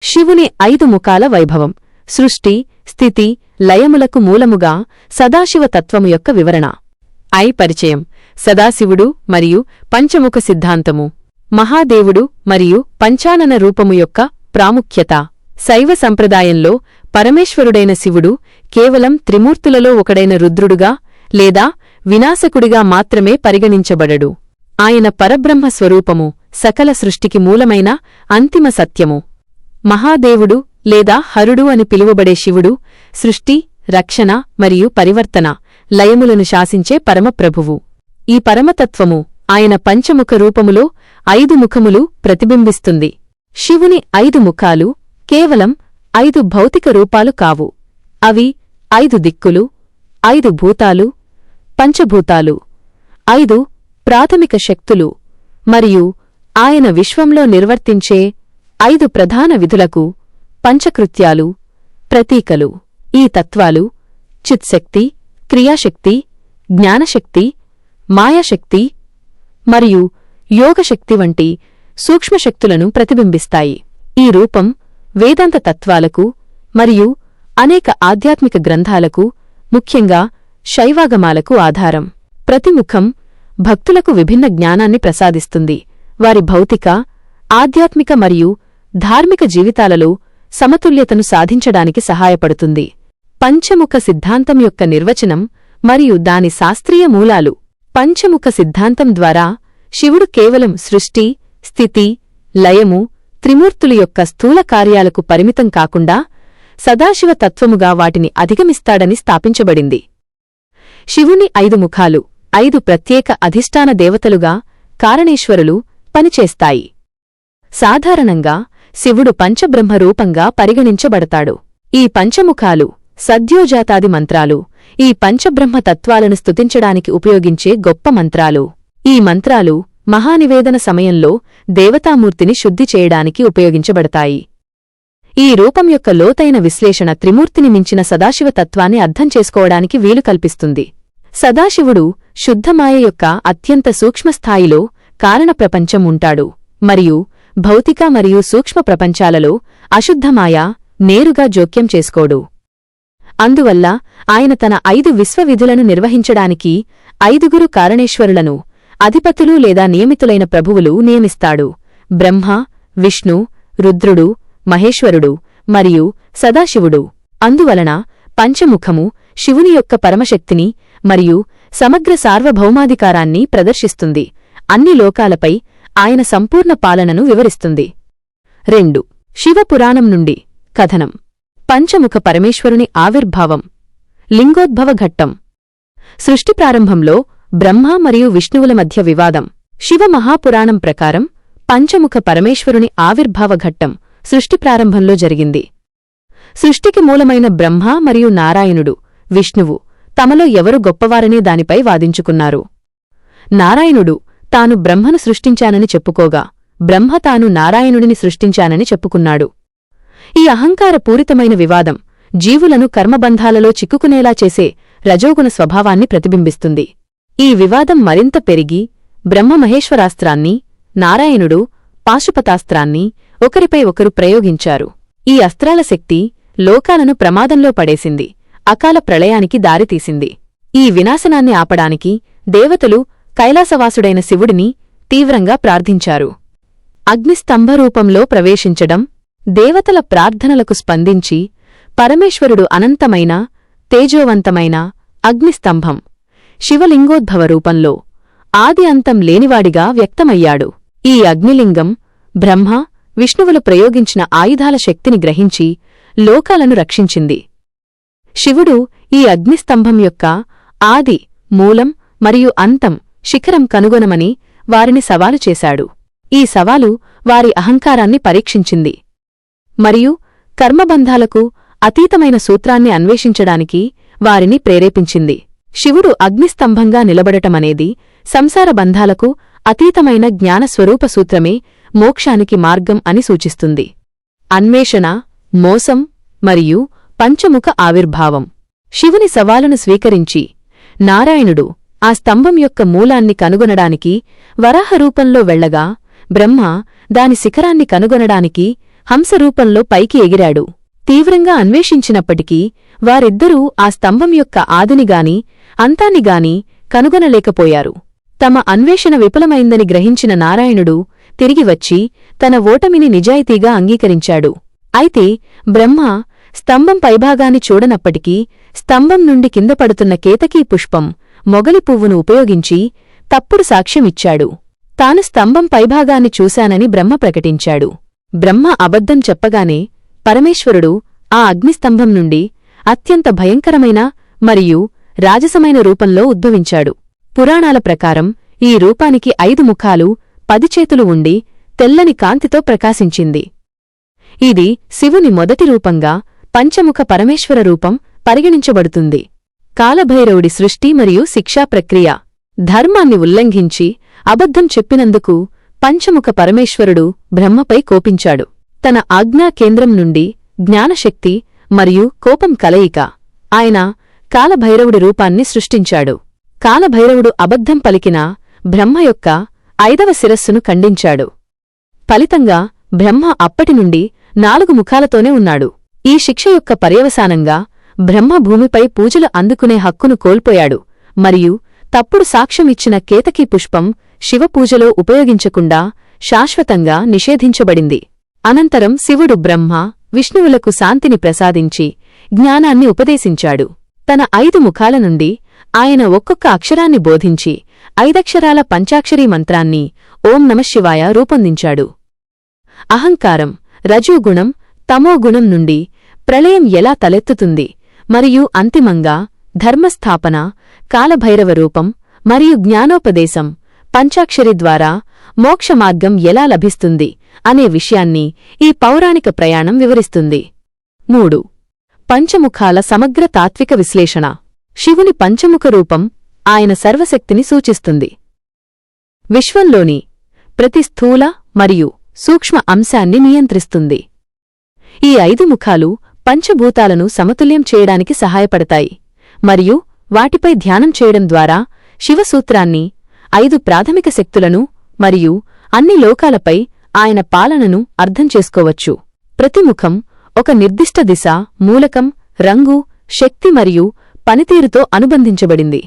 శివుని 5 ముఖాల వైభవం. సృష్టి, స్థితి, లయములకు మూలముగా సదాశివతత్వము యొక్క వివరణ. పరిచయం. సదాశివుడు మరియు పంచముఖ సిద్ధాంతము. మహాదేవుడు మరియు పంచానన రూపము యొక్క ప్రాముఖ్యత. శైవ సంప్రదాయంలో పరమేశ్వరుడైన శివుడు కేవలం త్రిమూర్తులలో ఒకడైన రుద్రుడుగా లేదా వినాశకుడిగా మాత్రమే పరిగణించబడడు. ఆయన పరబ్రహ్మ స్వరూపము, సకల సృష్టికి మూలమైన అంతిమ సత్యము. మహాదేవుడు లేదా హరుడు అని పిలువబడే శివుడు సృష్టి, రక్షణ మరియు పరివర్తన, లయములను శాసించే పరమప్రభువు. ఈ పరమతత్వము ఆయన పంచముఖ రూపములో 5 ముఖములు ప్రతిబింబిస్తుంది. శివుని 5 ముఖాలు కేవలం 5 భౌతిక రూపాలు కావు. అవి 5 దిక్కులు, 5 భూతాలు, పంచభూతాలు, 5 ప్రాథమిక శక్తులు మరియు ఆయన విశ్వంలో నిర్వర్తించే 5 ప్రధాన విధులకు పంచకృత్యాలు, ప్రతీకలు. ఈ తత్వాలు చిత్శక్తి, క్రియాశక్తి, జ్ఞానశక్తి, మాయాశక్తి మరియు యోగశక్తి వంటి సూక్ష్మశక్తులను ప్రతిబింబిస్తాయి. ఈ రూపం వేదాంత తత్వాలకు మరియు అనేక ఆధ్యాత్మిక గ్రంథాలకు, ముఖ్యంగా శైవాగమాలకు ఆధారం. ప్రతి ముఖం భక్తులకు విభిన్న జ్ఞానాన్ని ప్రసాదిస్తుంది, వారి భౌతిక, ఆధ్యాత్మిక మరియు ధార్మిక జీవితాలలో సమతుల్యతను సాధించడానికి సహాయపడుతుంది. పంచముఖ సిద్ధాంతం యొక్క నిర్వచనం మరియు దాని శాస్త్రీయ మూలాలు. పంచముఖ సిద్ధాంతం ద్వారా శివుడు కేవలం సృష్టి, స్థితి, లయము, త్రిమూర్తుల యొక్క స్థూల కార్యాలకు పరిమితం కాకుండా సదాశివ తత్వముగా వాటిని అధిగమిస్తాడని స్థాపించబడింది. శివుని 5 ముఖాలు 5 ప్రత్యేక అధిష్టాన దేవతలుగా కారణేశ్వరులు పనిచేస్తాయి. సాధారణంగా శివుడు పంచబ్రహ్మ రూపంగా పరిగణించబడతాడు. ఈ పంచముఖాలు సద్యోజాతాది మంత్రాలు, ఈ పంచబ్రహ్మ తత్వాలను స్తుతించడానికి ఉపయోగించే గొప్ప మంత్రాలు. ఈ మంత్రాలు మహానివేదన సమయంలో దేవతామూర్తిని శుద్ధి చేయడానికి ఉపయోగించబడతాయి. ఈ రూపం యొక్క లోతైన విశ్లేషణ త్రిమూర్తిని మించిన సదాశివతత్వాన్ని అర్థం చేసుకోవడానికి వీలు కల్పిస్తుంది. సదాశివుడు శుద్ధమాయ యొక్క అత్యంత సూక్ష్మస్థాయిలో కారణప్రపంచం ఉంటాడు మరియు భౌతిక మరియు సూక్ష్మ ప్రపంచాలలో అశుద్ధమాయ నేరుగా జోక్యం చేసుకోడు. అందువల్ల ఆయన తన 5 విశ్వవిధులను నిర్వహించడానికి 5గురు కారణేశ్వరులను, అధిపతులు లేదా నియమితులైన ప్రభువులు నియమిస్తాడు: బ్రహ్మ, విష్ణు, రుద్రుడు, మహేశ్వరుడు మరియు సదాశివుడు. అందువలన పంచముఖము శివుని యొక్క పరమశక్తిని మరియు సమగ్ర సార్వభౌమాధికారాన్ని ప్రదర్శిస్తుంది, అన్ని లోకాలపై ఆయన సంపూర్ణ పాలనను వివరిస్తుంది. 2. శివపురాణం నుండి కథనం. పంచముఖ పరమేశ్వరుని ఆవిర్భావం. లింగోద్భవ ఘట్టం. సృష్టి ప్రారంభంలో బ్రహ్మ మరియు విష్ణువుల మధ్య వివాదం. శివ మహాపురాణం ప్రకారం పంచముఖ పరమేశ్వరుని ఆవిర్భావ ఘట్టం సృష్టి ప్రారంభంలో జరిగింది. సృష్టికి మూలమైన బ్రహ్మ మరియు నారాయణుడు, విష్ణువు తమలో ఎవరు గొప్పవారనే దానిపై వాదించుకున్నారు. నారాయణుడు తాను బ్రహ్మను సృష్టించానని చెప్పుకోగా, బ్రహ్మ తాను నారాయణుడిని సృష్టించానని చెప్పుకున్నాడు. ఈ అహంకారపూరితమైన వివాదం జీవులను కర్మబంధాలలో చిక్కుకునేలా చేసే రజోగుణ స్వభావాన్ని ప్రతిబింబిస్తుంది. ఈ వివాదం మరింత పెరిగి బ్రహ్మమహేశ్వరాస్త్రాన్ని, నారాయణుడు పాశుపతాస్త్రాన్ని ఒకరిపై ఒకరు ప్రయోగించారు. ఈ అస్త్రాల శక్తి లోకాలను ప్రమాదంలో పడేసింది, అకాల ప్రళయానికి దారితీసింది. ఈ వినాశనాన్ని ఆపడానికి దేవతలు కైలాసవాసుడైన శివుడిని తీవ్రంగా ప్రార్థించారు. అగ్నిస్తంభరూపంలో ప్రవేశించడం. దేవతల ప్రార్థనలకు స్పందించి పరమేశ్వరుడు అనంతమైన, తేజోవంతమైన అగ్నిస్తంభం, శివలింగోద్భవ రూపంలో ఆది అంతం లేనివాడిగా వ్యక్తమయ్యాడు. ఈ అగ్నిలింగం బ్రహ్మ, విష్ణువులు ప్రయోగించిన ఆయుధాల శక్తిని గ్రహించి లోకాలను రక్షించింది. శివుడు ఈ అగ్నిస్తంభం యొక్క ఆది, మూలం మరియు అంతం, శిఖరం కనుగొనమని వారిని సవాలు చేశాడు. ఈ సవాలు వారి అహంకారాన్ని పరీక్షించింది మరియు కర్మబంధాలకు అతీతమైన సూత్రాన్ని అన్వేషించడానికి వారిని ప్రేరేపించింది. శివుడు అగ్నిస్తంభంగా నిలబడటమనేది సంసార బంధాలకు అతీతమైన జ్ఞానస్వరూప సూత్రమే మోక్షానికి మార్గం అని సూచిస్తుంది. అన్వేషణ, మోసం మరియు పంచముఖ ఆవిర్భావం. శివుని సవాలును స్వీకరించి నారాయణుడు ఆ స్తంభం యొక్క మూలాన్ని కనుగొనడానికి వరాహరూపంలో వెళ్లగా, బ్రహ్మ దాని శిఖరాన్ని కనుగొనడానికి హంసరూపంలో పైకి ఎగిరాడు. తీవ్రంగా అన్వేషించినప్పటికీ వారిద్దరూ ఆ స్తంభం యొక్క ఆదినిగాని అంతాన్నిగాని కనుగొనలేకపోయారు. తమ అన్వేషణ విఫలమైందని గ్రహించిన నారాయణుడు తిరిగి వచ్చి తన ఓటమిని నిజాయితీగా అంగీకరించాడు. అయితే బ్రహ్మ స్తంభం పైభాగాన్ని చూడనప్పటికీ స్తంభం నుండి కింద పడుతున్న కేతకీ పుష్పం మొగలి పువ్వును ఉపయోగించి తప్పుడు సాక్ష్యమిచ్చాడు. తాను స్తంభం పైభాగాన్ని చూశానని బ్రహ్మ ప్రకటించాడు. బ్రహ్మ అబద్ధం చెప్పగానే పరమేశ్వరుడు ఆ అగ్నిస్తంభం నుండి అత్యంత భయంకరమైన మరియు రాజసమైన రూపంలో ఉద్భవించాడు. పురాణాల ప్రకారం ఈ రూపానికి 5 ముఖాలు 10 చేతులు ఉండి తెల్లని కాంతితో ప్రకాశించింది. ఇది శివుని మొదటి రూపంగా పంచముఖ పరమేశ్వర రూపం పరిగణించబడుతుంది. కాలభైరవుడి సృష్టి మరియు శిక్షా ప్రక్రియ. ధర్మాన్ని ఉల్లంఘించి అబద్ధం చెప్పినందుకు పంచముఖ పరమేశ్వరుడు బ్రహ్మపై కోపించాడు. తన ఆజ్ఞా కేంద్రం నుండి జ్ఞానశక్తి మరియు కోపం కలయిక ఆయన కాలభైరవుడి రూపాన్ని సృష్టించాడు. కాలభైరవుడు అబద్ధం పలికినా బ్రహ్మ యొక్క 5వ శిరస్సును ఖండించాడు. ఫలితంగా బ్రహ్మ అప్పటినుండి 4 ముఖాలతోనే ఉన్నాడు. ఈ శిక్ష యొక్క పర్యవసానంగా బ్రహ్మ భూమిపై పూజలు అందుకునే హక్కును కోల్పోయాడు మరియు తప్పుడు సాక్ష్యమిచ్చిన కేతకీ పుష్పం శివపూజలో ఉపయోగించకుండా శాశ్వతంగా నిషేధించబడింది. అనంతరం శివుడు బ్రహ్మ విష్ణువులకు శాంతిని ప్రసాదించి జ్ఞానాన్ని ఉపదేశించాడు. తన 5 ముఖాల నుండి ఆయన ఒక్కొక్క అక్షరాన్ని బోధించి 5 అక్షరాల పంచాక్షరీ మంత్రాన్ని ఓం నమఃశివాయ రూపొందించాడు. అహంకారం, రజోగుణం, తమోగుణం నుండి ప్రళయం ఎలా తలెత్తుతుంది మరియు అంతిమంగా ధర్మస్థాపన, కాలభైరవ రూపం మరియు జ్ఞానోపదేశం, పంచాక్షరి ద్వారా మోక్షమార్గం ఎలా లభిస్తుంది అనే విషయాన్ని ఈ పౌరాణిక ప్రయాణం వివరిస్తుంది. 3. పంచముఖాల సమగ్ర తాత్విక విశ్లేషణ. శివుని పంచముఖ రూపం ఆయన సర్వశక్తిని సూచిస్తుంది. విశ్వంలోని ప్రతి స్థూల మరియు సూక్ష్మ అంశాన్ని నియంత్రిస్తుంది. ఈ 5 ముఖాలు పంచభూతాలను సమతుల్యం చేయడానికి సహాయపడతాయి మరియు వాటిపై ధ్యానం చేయడం ద్వారా శివసూత్రాన్ని, 5 ప్రాథమిక శక్తులను మరియు అన్ని లోకాలపై ఆయన పాలనను అర్థం చేసుకోవచ్చు. ప్రతి ముఖం ఒక నిర్దిష్ట దిశ, మూలకం, రంగు, శక్తి మరియు పనితీరుతో అనుబంధించబడింది.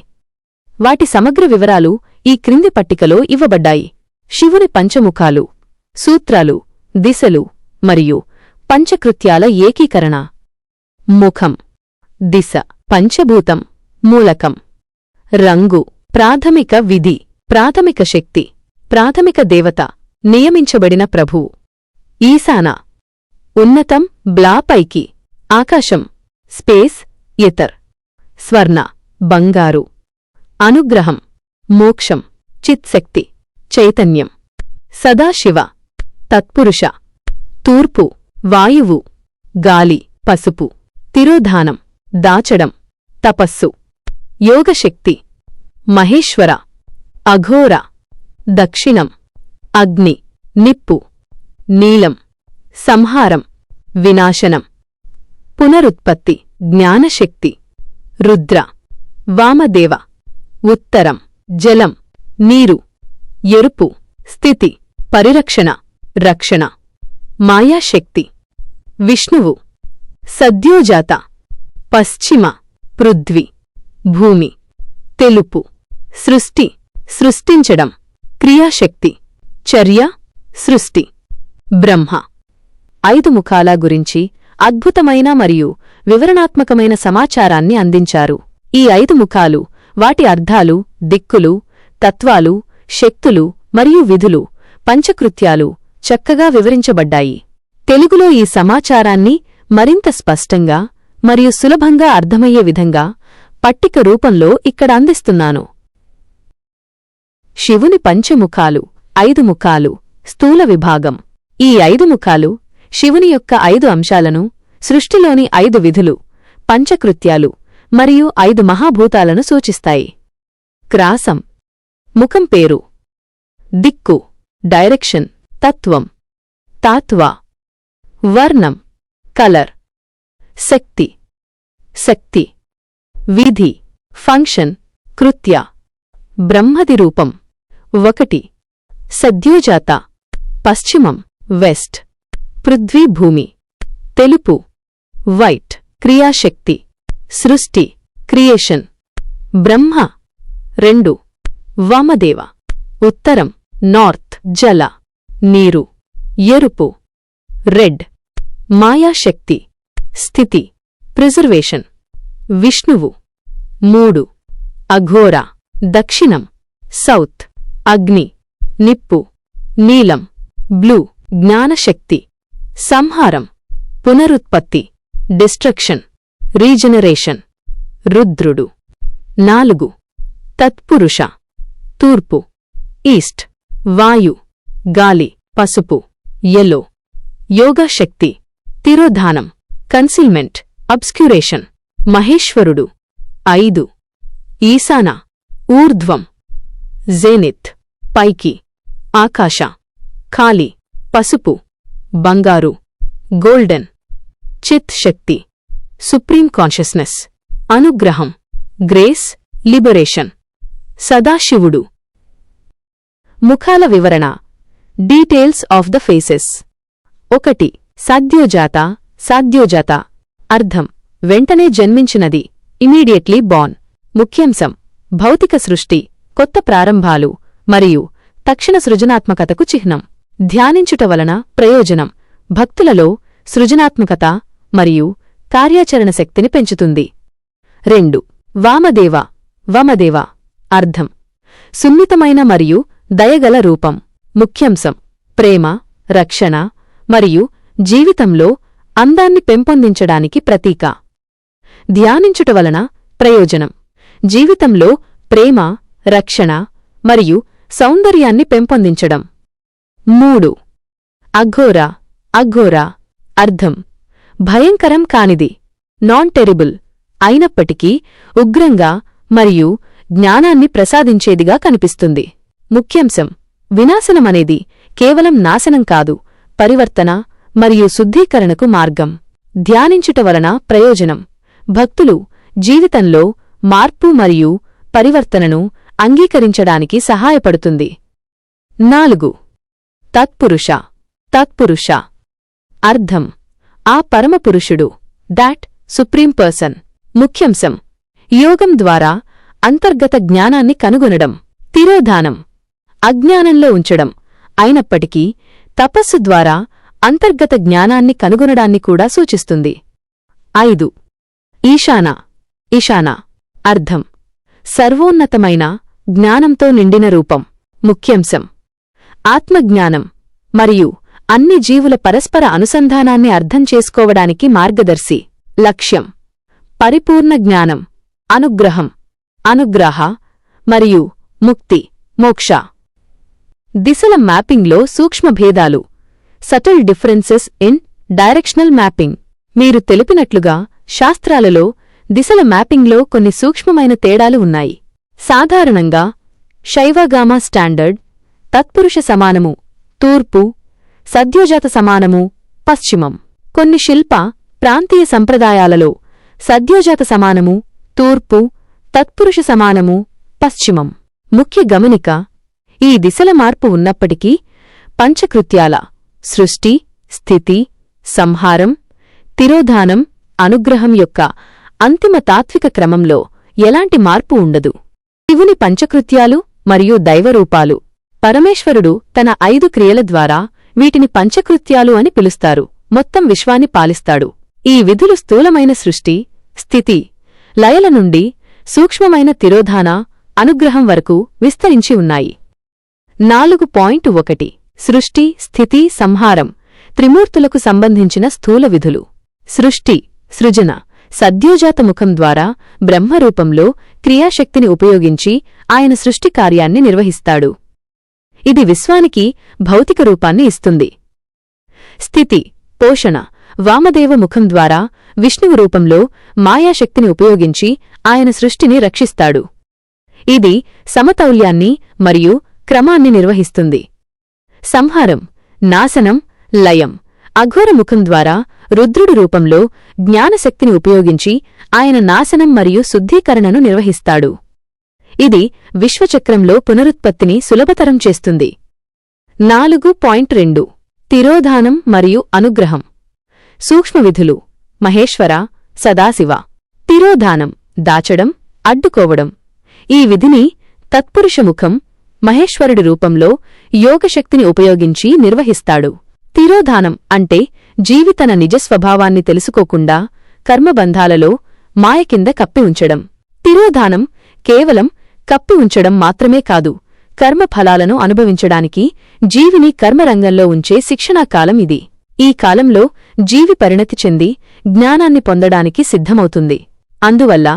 వాటి సమగ్ర వివరాలు ఈ క్రింది పట్టికలో ఇవ్వబడ్డాయి. శివుని పంచముఖాలు, సూత్రాలు, దిశలు మరియు పంచకృత్యాల ఏకీకరణ. ముఖం, దిశ, పంచభూతం, మూలకం. రంగు, ప్రాథమిక విధి, ప్రాథమిక శక్తి, ప్రాథమిక దేవత, నియమించబడిన ప్రభువు. ఈశాన, ఉన్నతం, బ్లాపైకి, ఆకాశం, స్పేస్, ఇతర్. స్వర్ణ, బంగారు. అనుగ్రహం, మోక్షం, చిత్శక్తి, చైతన్యం. సదాశివ, తత్పురుష. తూర్పు, వాయువు, గాలి, పసుపు. తిరోధానం, దాచడం, తపస్సు. యోగశక్తి, మహేశ్వర. అఘోర, దక్షిణం, అగ్ని, నిప్పు. నీలం, సంహారం, వినాశనం. పునరుత్పత్తి, జ్ఞానశక్తి. రుద్ర, వామదేవ. ఉత్తరం, జలం, నీరు. ఎరుపు, స్థితి, పరిరక్షణ, రక్షణ. మాయాశక్తి, విష్ణువు. సద్యోజాత, పశ్చిమ, పృథ్వీ, భూమి. తెలుపు, సృష్టి, సృష్టించడం. క్రియాశక్తి, చర్య, సృష్టి. బ్రహ్మ. 5 ముఖాల గురించి అద్భుతమైన మరియు వివరణాత్మకమైన సమాచారాన్ని అందించారు. ఈ 5 ముఖాలు, వాటి అర్థాలు, దిక్కులు, తత్వాలు, శక్తులు మరియు విధులు, పంచకృత్యాలు చక్కగా వివరించబడ్డాయి. తెలుగులో ఈ సమాచారాన్ని మరింత స్పష్టంగా మరియు సులభంగా అర్థమయ్యే విధంగా పట్టిక రూపంలో ఇక్కడ అందిస్తున్నాను. శివుని పంచముఖాలు, 5 ముఖాలు, స్థూల విభాగం. ఈ 5 ముఖాలు శివుని యొక్క 5 అంశాలను, సృష్టిలోని 5 విధులు, పంచకృత్యాలు మరియు 5 మహాభూతాలను సూచిస్తాయి. క్రాసం, ముఖం పేరు. దిక్కు, డైరెక్షన్, తత్వం, తాత్వా. వర్ణం, కలర్. శక్తి, శక్తి. విధి, ఫంక్షన్, కృత్య. బ్రహ్మది రూపం. 1. సద్యోజాత, పశ్చిమం, వెస్ట్. పృథ్వీ భూమి. తెలుపు వైట్ క్రియాశక్తి. సృష్టి క్రియేషన్. బ్రహ్మ 2. వామదేవ ఉత్తరం నార్త్ జల నీరు. ఎరుపు రెడ్ మాయాశక్తి. స్థితి ప్రిజర్వేషన్. విష్ణువు 3. అఘోర దక్షిణం సౌత్ అగ్ని నిప్పు. నీలం బ్లూ జ్ఞానశక్తి. సంహారం పునరుత్పత్తి డిస్ట్రక్షన్ రీజనరేషన్. రుద్రుడు 4. తత్పురుష తూర్పు ఈస్ట్ వాయు గాలి పసుపు యెల్లో. యోగశక్తి తిరోధానం కన్సిల్మెంట్ అబ్స్క్యురేషన్. మహేశ్వరుడు 5. ఈశాన ఊర్ధ్వం జేనిత్ పైకి ఆకాశ. ఖాళీ పసుపు బంగారు గోల్డెన్. చిత్ శక్తి సుప్రీం కాన్షియస్నెస్. అనుగ్రహం గ్రేస్ లిబరేషన్. సదాశివుడు. ముఖాల వివరణ. Details of the faces. 1. సాధ్యోజాత సాధ్యోజాత అర్థం వెంటనే జన్మించినది ఇమీడియట్లీ బార్న్. ముఖ్యాంశం భౌతిక సృష్టి కొత్త ప్రారంభాలు మరియు తక్షణ సృజనాత్మకతకు చిహ్నం. ధ్యానించుట వలన ప్రయోజనం భక్తులలో సృజనాత్మకత మరియు కార్యాచరణ శక్తిని పెంచుతుంది. 2. వామదేవ వమదేవ అర్థం సున్నితమైన మరియు దయగల రూపం. ముఖ్యాంశం ప్రేమ రక్షణ మరియు జీవితంలో అందాన్ని పెంపొందించడానికి ప్రతీక. ధ్యానించుట వలన ప్రయోజనం జీవితంలో ప్రేమ రక్షణ మరియు సౌందర్యాన్ని పెంపొందించడం. 3. అఘోర అఘోర అర్థం భయంకరం కానిది నాన్ టెరిబుల్ అయినప్పటికీ ఉగ్రంగా మరియు జ్ఞానాన్ని ప్రసాదించేదిగా కనిపిస్తుంది. ముఖ్యాంశం వినాశనమనేది కేవలం నాశనం కాదు పరివర్తన మరియు శుద్ధీకరణకు మార్గం. ధ్యానించుట వలన ప్రయోజనం భక్తులు జీవితంలో మార్పు మరియు పరివర్తనను అంగీకరించడానికి సహాయపడుతుంది. 4. తత్పురుష తత్పురుష అర్థం ఆ పరమపురుషుడు దాట్ సుప్రీం పర్సన్. ముఖ్యాంశం యోగం ద్వారా అంతర్గత జ్ఞానాన్ని కనుగొనడం. తిరోధానం అజ్ఞానంలో ఉంచడం అయినప్పటికీ తపస్సు ద్వారా అంతర్గత జ్ఞానాన్ని కనుగొనడాన్ని కూడా సూచిస్తుంది. 5. ఈశాన ఈశాన అర్థం సర్వోన్నతమైన జ్ఞానంతో నిండిన రూపం. ముఖ్యాంశం ఆత్మజ్ఞానం మరియు అన్ని జీవుల పరస్పర అనుసంధానాన్ని అర్థం చేసుకోవడానికి మార్గదర్శి. లక్ష్యం పరిపూర్ణ జ్ఞానం అనుగ్రహం అనుగ్రహ మరియు ముక్తి మోక్ష. దిశల మ్యాపింగ్లో సూక్ష్మభేదాలు subtle differences in directional mapping. మీరు తెలిపినట్లుగా శాస్త్రాలలో దిశల మ్యాపింగ్లో కొన్ని సూక్ష్మమైన తేడాలు ఉన్నాయి. సాధారణంగా శైవగామ స్టాండర్డ్ తత్పురుష సమానము తూర్పు సద్యోజాత సమానము పశ్చిమం. కొన్ని శిల్ప ప్రాంతీయ సంప్రదాయాలలో సద్యోజాత సమానము తూర్పు తత్పురుష సమానము పశ్చిమం. ముఖ్య గమనిక ఈ దిశల మార్పు ఉన్నప్పటికీ పంచకృత్యాల సృష్టి స్థితి సంహారం తిరోధానం అనుగ్రహం యొక్క అంతిమ తాత్విక క్రమంలో ఎలాంటి మార్పు ఉండదు. శివుని పంచకృత్యాలు మరియు దైవరూపాలు. పరమేశ్వరుడు తన 5 క్రియల ద్వారా వీటిని పంచకృత్యాలు అని పిలుస్తారు. మొత్తం విశ్వాన్ని పాలిస్తాడు. ఈ విధులు స్థూలమైన సృష్టి స్థితి లయల నుండి సూక్ష్మమైన తిరోధాన అనుగ్రహం వరకు విస్తరించి ఉన్నాయి. 4.1 సృష్టి స్థితి సంహారం త్రిమూర్తులకు సంబంధించిన స్థూల విధులు. సృష్టి సృజన సద్యోజాత ముఖం ద్వారా బ్రహ్మరూపంలో క్రియాశక్తిని ఉపయోగించి ఆయన సృష్టి కార్యాన్ని నిర్వహిస్తాడు. ఇది విశ్వానికి భౌతిక రూపాన్ని ఇస్తుంది. స్థితి పోషణ వామదేవ ముఖం ద్వారా విష్ణువు రూపంలో మాయాశక్తిని ఉపయోగించి ఆయన సృష్టిని రక్షిస్తాడు. ఇది సమతౌల్యాన్ని మరియు క్రమాన్ని నిర్వహిస్తుంది. సంహారం నాశనం లయం అఘోర ముఖం ద్వారా రుద్రుడి రూపంలో జ్ఞానశక్తిని ఉపయోగించి ఆయన నాశనం మరియు శుద్ధీకరణను నిర్వహిస్తాడు. ఇది విశ్వచక్రంలో పునరుత్పత్తిని సులభతరం చేస్తుంది. 4.2 తిరోధానం మరియు అనుగ్రహం. సూక్ష్మవిధులు: మహేశ్వర, సదాశివ. తిరోధానం దాచడం, అడ్డుకోవడం. ఈ విధిని తత్పురుషముఖం మహేశ్వరుడి రూపంలో యోగశక్తిని ఉపయోగించి నిర్వహిస్తాడు. తిరోధానం అంటే జీవి తన నిజస్వభావాన్ని తెలుసుకోకుండా కర్మబంధాలలో మాయ కింద కప్పి ఉంచడం. తిరోధానం కేవలం కప్పి ఉంచడం మాత్రమే కాదు, కర్మఫలాలను అనుభవించడానికి జీవిని కర్మరంగంలో ఉంచే శిక్షణాకాలం ఇది. ఈ కాలంలో జీవి పరిణతి చెంది జ్ఞానాన్ని పొందడానికి సిద్ధమవుతుంది. అందువల్ల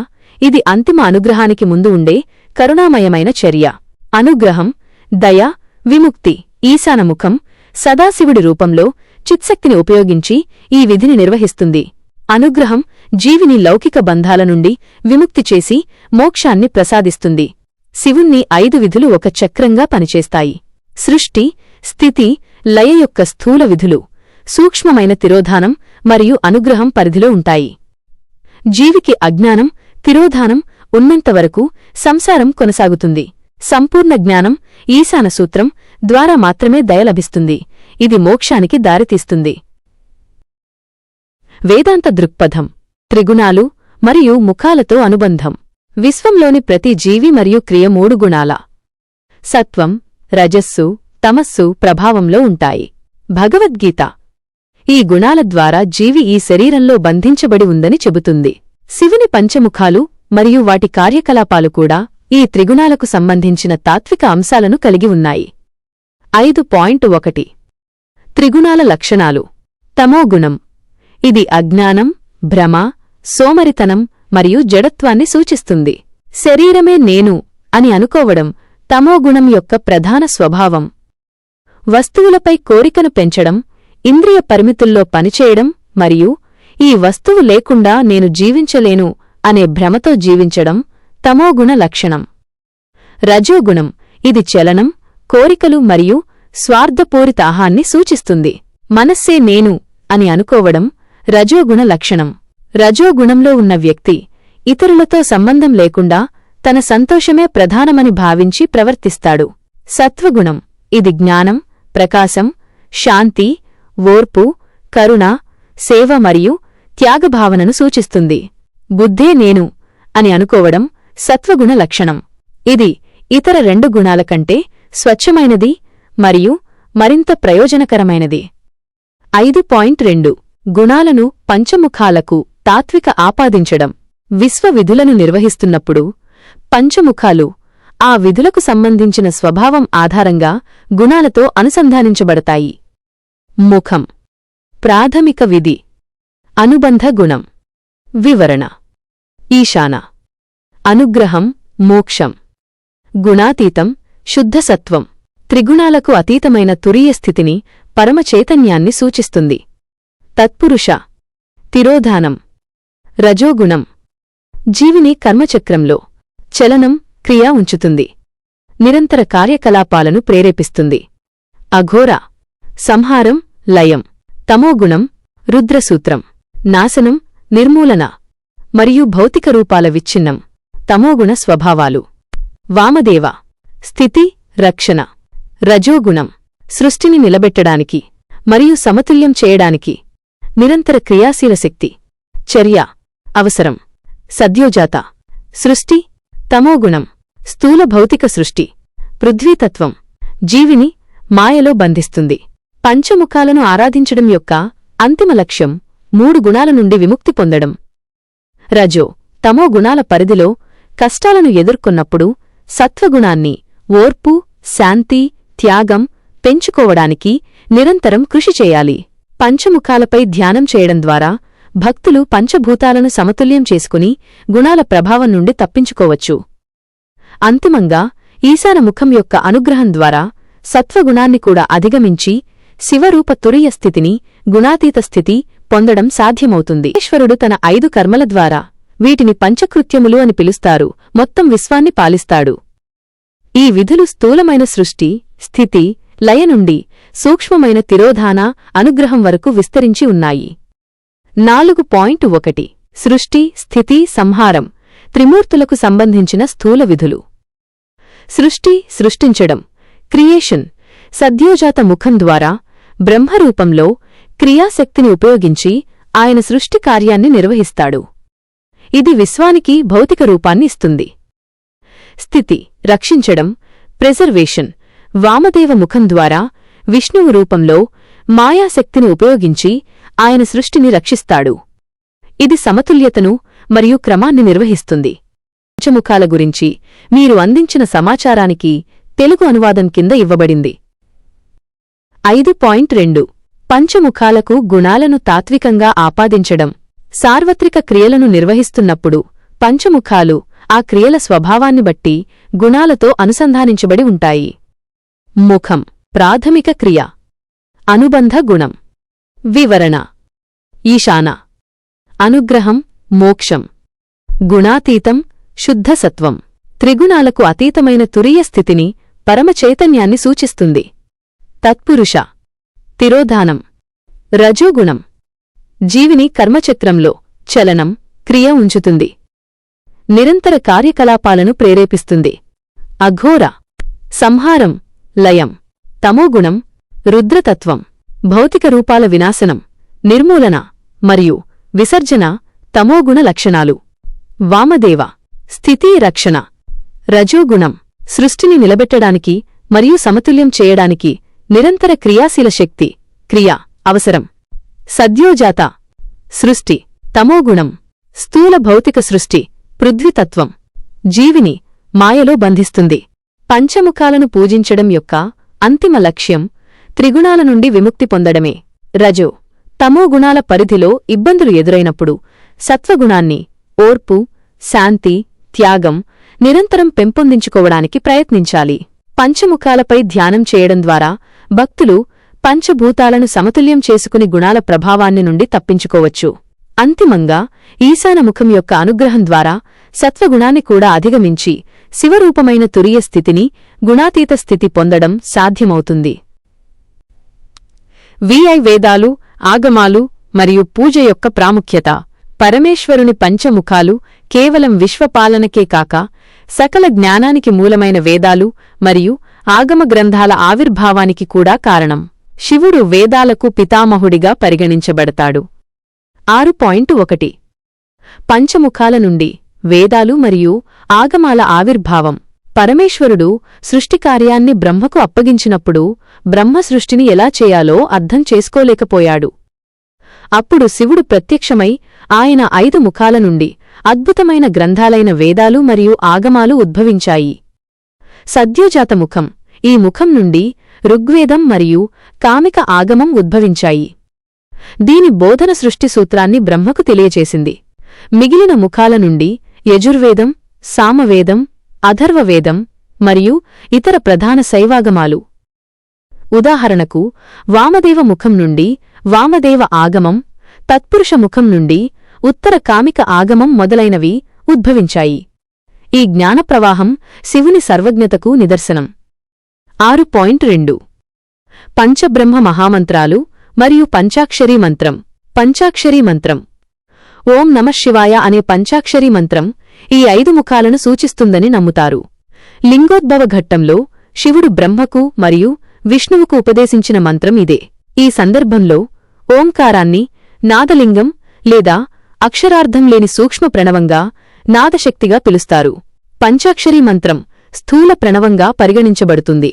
ఇది అంతిమ అనుగ్రహానికి ముందు ఉండే కరుణామయమైన చర్య. అనుగ్రహం, దయ, విముక్తి. ఈశానముఖం సదాశివుడి రూపంలో చిత్శక్తిని ఉపయోగించి ఈ విధిని నిర్వహిస్తుంది. అనుగ్రహం జీవిని లౌకిక బంధాల నుండి విముక్తి చేసి మోక్షాన్ని ప్రసాదిస్తుంది. శివుణ్ణి 5 విధులు ఒక చక్రంగా పనిచేస్తాయి. సృష్టి, స్థితి, లయ యొక్క స్థూల విధులు సూక్ష్మమైన తిరోధానం మరియు అనుగ్రహం పరిధిలో ఉంటాయి. జీవికి అజ్ఞానం, తిరోధానం ఉన్నంతవరకు సంసారం కొనసాగుతుంది. సంపూర్ణ జ్ఞానం, ఈశాన సూత్రం ద్వారా మాత్రమే దయ లభిస్తుంది. ఇది మోక్షానికి దారితీస్తుంది. వేదాంత దృక్పథం: త్రిగుణాలు మరియు ముఖాలతో అనుబంధం. విశ్వంలోని ప్రతి జీవి మరియు క్రియ 3 గుణాల సత్వం, రజస్సు, తమస్సు ప్రభావంలో ఉంటాయి. భగవద్గీత ఈ గుణాల ద్వారా జీవి ఈ శరీరంలో బంధించబడి ఉందని చెబుతుంది. శివుని పంచముఖాలు మరియు వాటి కార్యకలాపాలు కూడా ఈ త్రిగుణాలకు సంబంధించిన తాత్విక అంశాలను కలిగి ఉన్నాయి. 5.1 త్రిగుణాల లక్షణాలు. తమోగుణం ఇది అజ్ఞానం, భ్రమ, సోమరితనం మరియు జడత్వాన్ని సూచిస్తుంది. శరీరమే నేను అని అనుకోవడం తమోగుణం యొక్క ప్రధాన స్వభావం. వస్తువులపై కోరికను పెంచడం, ఇంద్రియ పరిమితుల్లో పనిచేయడం మరియు ఈ వస్తువు లేకుండా నేను జీవించలేను అనే భ్రమతో జీవించడం తమోగుణ లక్షణం. రజోగుణం ఇది చలనం, కోరికలు మరియు స్వార్థపూరిత ఆహాన్ని సూచిస్తుంది. మనస్సే నేను అని అనుకోవడం రజోగుణ లక్షణం. రజోగుణంలో ఉన్న వ్యక్తి ఇతరులతో సంబంధం లేకుండా తన సంతోషమే ప్రధానమని భావించి ప్రవర్తిస్తాడు. సత్వగుణం ఇది జ్ఞానం, ప్రకాశం, శాంతి, ఓర్పు, కరుణ, సేవ మరియు త్యాగభావనను సూచిస్తుంది. బుద్ధే నేను అని అనుకోవడం సత్వగుణ లక్షణం. ఇది ఇతర 2 గుణాల కంటే స్వచ్ఛమైనది మరియు మరింత ప్రయోజనకరమైనది. 5.2 గుణాలను పంచముఖాలకు తాత్విక ఆపాదించడం. విశ్వవిధులను నిర్వహిస్తున్నప్పుడు పంచముఖాలు ఆ విధులకు సంబంధించిన స్వభావం ఆధారంగా గుణాలతో అనుసంధానించబడతాయి. ముఖం ప్రాథమిక విధి. అనుబంధ గుణం. వివరణ. ఈశాన అనుగ్రహం, మోక్షం. గుణాతీతం, శుద్ధసత్వం. త్రిగుణాలకు అతీతమైన తురీయ స్థితిని, పరమచైతన్యాన్ని సూచిస్తుంది. తత్పురుష తిరోధానం. రజోగుణం జీవిని కర్మచక్రంలో చలనం, క్రియ ఉంచుతుంది. నిరంతర కార్యకలాపాలను ప్రేరేపిస్తుంది. అఘోర సంహారం, లయం. తమోగుణం రుద్రసూత్రం నాశనం, నిర్మూలన మరియు భౌతిక రూపాల విచ్ఛిన్నం. తమోగుణ స్వభావాలు. వామదేవ స్థితి, రక్షణ. రజోగుణం సృష్టిని నిలబెట్టడానికి మరియు సమతుల్యం చేయడానికి నిరంతర క్రియాశీల శక్తి, చర్య అవసరం. సద్యోజాత సృష్టి. తమోగుణం స్థూల భౌతిక సృష్టి, పృథ్వీతత్వం జీవిని మాయలో బంధిస్తుంది. పంచముఖాలను ఆరాధించడం యొక్క అంతిమ లక్ష్యం 3 గుణాల నుండి విముక్తి పొందడం. రజో, తమో గుణాల పరిధిలో కష్టాలను ఎదుర్కొన్నప్పుడు సత్వగుణాన్ని ఓర్పు, శాంతి, త్యాగం పెంచుకోవడానికి నిరంతరం కృషి చేయాలి. పంచముఖాలపై ధ్యానం చేయడం ద్వారా భక్తులు పంచభూతాలను సమతుల్యం చేసుకుని గుణాల ప్రభావం నుండి తప్పించుకోవచ్చు. అంతిమంగా ఈశానముఖం యొక్క అనుగ్రహం ద్వారా సత్వగుణాన్ని కూడా అధిగమించి శివరూప తురీయ స్థితిని, గుణాతీత స్థితి పొందడం సాధ్యమవుతుంది. ఈశ్వరుడు తన 5 కర్మల ద్వారా, వీటిని పంచకృత్యములు అని పిలుస్తారు, మొత్తం విశ్వాన్ని పాలిస్తాడు. ఈ విధులు స్థూలమైన సృష్టి, స్థితి, లయ నుండి సూక్ష్మమైన తిరోధాన, అనుగ్రహం వరకు విస్తరించి ఉన్నాయి. 4.1 సృష్టి, స్థితి, సంహారం. త్రిమూర్తులకు సంబంధించిన స్థూల విధులు. సృష్టి, సృష్టించడం, క్రియేషన్. సద్యోజాత ముఖం ద్వారా బ్రహ్మరూపంలో క్రియాశక్తిని ఉపయోగించి ఆయన సృష్టి కార్యాన్ని నిర్వహిస్తాడు. ఇది విశ్వానికి భౌతిక రూపాన్ని ఇస్తుంది. స్థితి, రక్షించడం, ప్రెజర్వేషన్. వామదేవ ముఖం ద్వారా విష్ణువు రూపంలో మాయాశక్తిని ఉపయోగించి ఆయన సృష్టిని రక్షిస్తాడు. ఇది సమతుల్యతను మరియు క్రమాన్ని నిర్వహిస్తుంది. పంచముఖాల గురించి మీరు అందించిన సమాచారానికి తెలుగు అనువాదం కింద ఇవ్వబడింది. 5.2 పంచముఖాలకు గుణాలను తాత్వికంగా ఆపాదించడం. సార్వత్రిక క్రియలను నిర్వహిస్తున్నప్పుడు పంచముఖాలు ఆ క్రియల స్వభావాన్ని బట్టి గుణాలతో అనుసంధానించబడి ఉంటాయి. ముఖం ప్రాథమిక క్రియ. అనుబంధ గుణం. వివరణ. ఈశాన అనుగ్రహం, మోక్షం. గుణాతీతం, శుద్ధసత్వం. త్రిగుణాలకు అతీతమైన తురీయ స్థితిని, పరమచైతన్యాన్ని సూచిస్తుంది. తత్పురుష తిరోధానం. రజోగుణం జీవిని కర్మచక్రంలో చలనం, క్రియ ఉంచుతుంది. నిరంతర కార్యకలాపాలను ప్రేరేపిస్తుంది. అఘోర సంహారం, లయం. తమోగుణం రుద్రతత్వం. భౌతిక రూపాల వినాశనం, నిర్మూలన మరియు విసర్జన తమోగుణ లక్షణాలు. వామదేవ స్థితీ రక్షణ. రజోగుణం సృష్టిని నిలబెట్టడానికి మరియు సమతుల్యం చేయడానికి నిరంతర క్రియాశీల శక్తి, క్రియ అవసరం. సద్యోజాత సృష్టి. తమోగుణం స్థూల భౌతిక సృష్టి, పృథ్వీతత్వం. జీవిని మాయలో బంధిస్తుంది. పంచముఖాలను పూజించడం యొక్క అంతిమ లక్ష్యం త్రిగుణాల నుండి విముక్తి పొందడమే. రజో తమోగుణాల పరిధిలో ఇబ్బందులు ఎదురైనప్పుడు సత్వగుణాన్ని, ఓర్పు, శాంతి, త్యాగం నిరంతరం పెంపొందించుకోవడానికి ప్రయత్నించాలి. పంచముఖాలపై ధ్యానం చేయడం ద్వారా భక్తులు పంచభూతాలను సమతుల్యం చేసుకుని గుణాల ప్రభావాన్ని నుండి తప్పించుకోవచ్చు. అంతిమంగా ఈశానముఖం యొక్క అనుగ్రహం ద్వారా సత్వగుణాన్ని కూడా అధిగమించి శివరూపమైన తురీయ స్థితిని, గుణాతీత స్థితి పొందడం సాధ్యమవుతుంది. వేదాలు, ఆగమాలు మరియు పూజ యొక్క ప్రాముఖ్యత. పరమేశ్వరుని పంచముఖాలు కేవలం విశ్వపాలనకే కాక సకల జ్ఞానానికి మూలమైన వేదాలు మరియు ఆగమ గ్రంథాల ఆవిర్భావానికి కూడా కారణం. శివుడు వేదాలకు పితామహుడిగా పరిగణించబడతాడు. 6.1 పంచముఖాల నుండి వేదాలు మరియు ఆగమాల ఆవిర్భావం. పరమేశ్వరుడు సృష్టికార్యాన్ని బ్రహ్మకు అప్పగించినప్పుడు బ్రహ్మ సృష్టిని ఎలా చేయాలో అర్థం చేసుకోలేకపోయాడు. అప్పుడు శివుడు ప్రత్యక్షమై ఆయన 5 ముఖాల నుండి అద్భుతమైన గ్రంథాలైన వేదాలు మరియు ఆగమాలు ఉద్భవించాయి. సద్యోజాత ముఖం. ఈ ముఖం నుండి ఋగ్వేదం మరియు కామిక ఆగమం ఉద్భవించాయి. దీని బోధన సృష్టి సూత్రాన్ని బ్రహ్మకు తెలియచేసింది. మిగిలిన ముఖాల నుండి యజుర్వేదం, సామవేదం, అథర్వవేదం మరియు ఇతర ప్రధాన శైవాగమాలు. ఉదాహరణకు వామదేవ ముఖం నుండి వామదేవ ఆగమం, తత్పురుష ముఖం నుండి ఉత్తర కామిక ఆగమం మొదలైనవి ఉద్భవించాయి. ఈ జ్ఞానప్రవాహం శివుని సర్వజ్ఞతకు నిదర్శనం. 6.2 పంచబ్రహ్మ మహామంత్రాలు మరియు పంచాక్షరీ మంత్రం. పంచాక్షరీ మంత్రం. ఓం నమఃశివాయ అనే పంచాక్షరీ మంత్రం ఈ 5 ముఖాలను సూచిస్తుందని నమ్ముతారు. లింగోద్భవ ఘట్టంలో శివుడు బ్రహ్మకు మరియు విష్ణువుకు ఉపదేశించిన మంత్రం ఇదే. ఈ సందర్భంలో ఓంకారాన్ని నాదలింగం లేదా అక్షరార్థం లేని సూక్ష్మ ప్రణవంగా, నాదశక్తిగా పిలుస్తారు. పంచాక్షరీ మంత్రం స్థూల ప్రణవంగా పరిగణించబడుతుంది.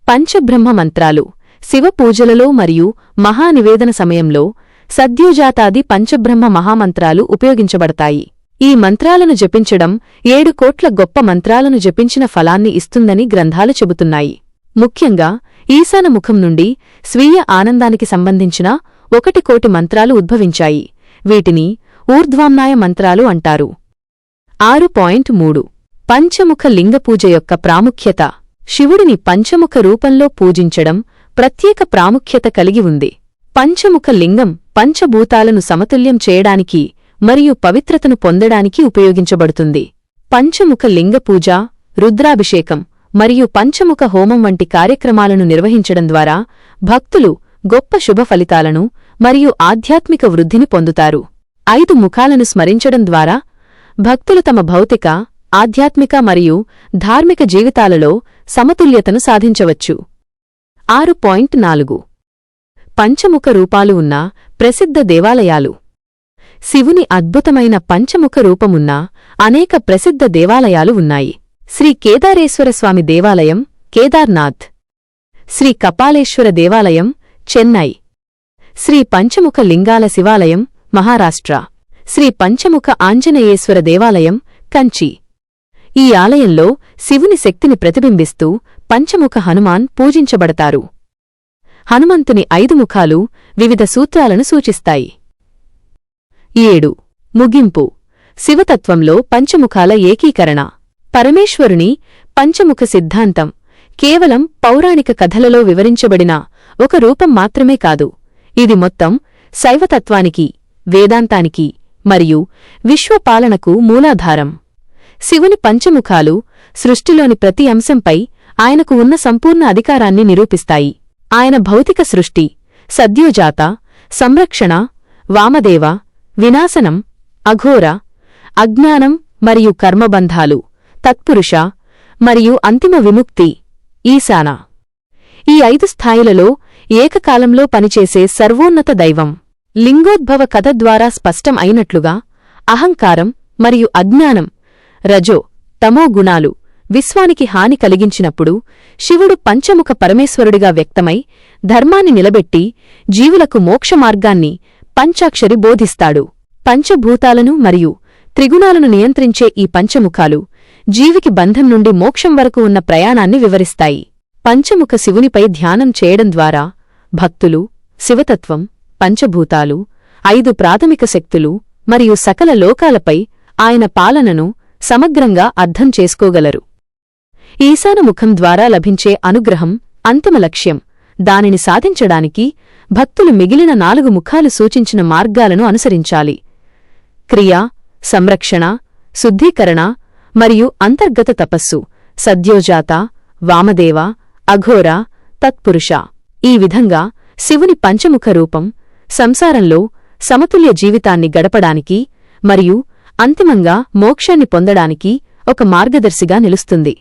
పంచబ్రహ్మ మంత్రాలు శివ పూజలలో మరియు మహానివేదన సమయంలో సద్యోజాతాది పంచబ్రహ్మ మహామంత్రాలు ఉపయోగించబడతాయి. ఈ మంత్రాలను జపించడం 7 కోట్ల గొప్ప మంత్రాలను జపించిన ఫలాన్ని ఇస్తుందని గ్రంథాలు చెబుతున్నాయి. ముఖ్యంగా ఈశానముఖం నుండి స్వీయ ఆనందానికి సంబంధించిన 1 కోటి మంత్రాలు ఉద్భవించాయి. వీటిని ఊర్ధ్వామ్నాయ మంత్రాలు అంటారు. 6.3 పంచముఖ లింగపూజ యొక్క ప్రాముఖ్యత. శివుడిని పంచముఖ రూపంలో పూజించడం ప్రత్యేక ప్రాముఖ్యత కలిగి ఉంది. పంచముఖ లింగం పంచభూతాలను సమతుల్యం చేయడానికి మరియు పవిత్రతను పొందడానికి ఉపయోగించబడుతుంది. పంచముఖ లింగ పూజ, రుద్రాభిషేకం మరియు పంచముఖ హోమం వంటి కార్యక్రమాలను నిర్వహించడం ద్వారా భక్తులు గొప్ప శుభ ఫలితాలను మరియు ఆధ్యాత్మిక వృద్ధిని పొందుతారు. 5 ముఖాలను స్మరించడం ద్వారా భక్తులు తమ భౌతిక, ఆధ్యాత్మిక మరియు ధార్మిక జీవితాలలో సమతుల్యతను సాధించవచ్చు. 6.4 పంచముఖ రూపాలు ఉన్న ప్రసిద్ధ దేవాలయాలు. శివుని అద్భుతమైన పంచముఖ రూపమున్న అనేక ప్రసిద్ధ దేవాలయాలు ఉన్నాయి. శ్రీ కేదారేశ్వరస్వామి దేవాలయం, కేదార్నాథ్. శ్రీ కపాలేశ్వర దేవాలయం, చెన్నై. శ్రీ పంచముఖ లింగాల శివాలయం, మహారాష్ట్ర. శ్రీ పంచముఖ ఆంజనేయేశ్వర దేవాలయం, కంచి. ఈ ఆలయంలో శివుని శక్తిని ప్రతిబింబిస్తూ పంచముఖ హనుమాన్ పూజించబడతారు. హనుమంతుని 5 ముఖాలు వివిధ సూత్రాలను సూచిస్తాయి. 7. ముగింపు. శివతత్వంలో పంచముఖాల ఏకీకరణ. పరమేశ్వరుని పంచముఖ సిద్ధాంతం కేవలం పౌరాణిక కథలలో వివరించబడిన ఒక రూపం మాత్రమే కాదు. ఇది మొత్తం శైవతత్వానికి, వేదాంతానికి మరియు విశ్వపాలనకు మూలాధారం. శివుని పంచముఖాలు సృష్టిలోని ప్రతి అంశంపై ఆయనకు ఉన్న సంపూర్ణ అధికారాన్ని నిరూపిస్తాయి. ఆయన భౌతిక సృష్టి, సద్యోజాత, సంరక్షణ, వామదేవ, వినాశనం, అఘోర, అజ్ఞానం మరియు కర్మబంధాలు, తత్పురుష మరియు అంతిమ విముక్తి, ఈశాన. ఈ 5 స్థాయిలలో ఏకకాలంలో పనిచేసే సర్వోన్నత దైవం. లింగోద్భవ కథ ద్వారా స్పష్టం అయినట్లుగా అహంకారం మరియు అజ్ఞానం, రజో, తమో గుణాలు విశ్వానికి హాని కలిగించినప్పుడు శివుడు పంచముఖ పరమేశ్వరుడిగా వ్యక్తమై ధర్మాన్ని నిలబెట్టి జీవులకు మోక్షమార్గాన్ని పంచాక్షరి బోధిస్తాడు. పంచభూతాలను మరియు త్రిగుణాలను నియంత్రించే ఈ పంచముఖాలు జీవికి బంధం నుండి మోక్షం వరకు ఉన్న ప్రయాణాన్ని వివరిస్తాయి. పంచముఖ శివునిపై ధ్యానం చేయడం ద్వారా భక్తులు శివతత్వం, పంచభూతాలు, 5 ప్రాథమిక శక్తులు మరియు సకల లోకాలపై ఆయన పాలనను సమగ్రంగా అర్థం చేసుకోగలరు. ఈశానముఖం ద్వారా లభించే అనుగ్రహం అంతిమ లక్ష్యం. దానిని సాధించడానికి భక్తులు మిగిలిన 4 ముఖాలు సూచించిన మార్గాలను అనుసరించాలి. క్రియ, సంరక్షణ, శుద్ధీకరణ మరియు అంతర్గత తపస్సు, సద్యోజాత, వామదేవ, అఘోర, తత్పురుష. ఈ విధంగా శివుని పంచముఖ రూపం సంసారంలో సమతుల్య జీవితాన్ని గడపడానికి మరియు అంతిమంగా మోక్షాన్ని పొందడానికి ఒక మార్గదర్శిగా నిలుస్తుంది.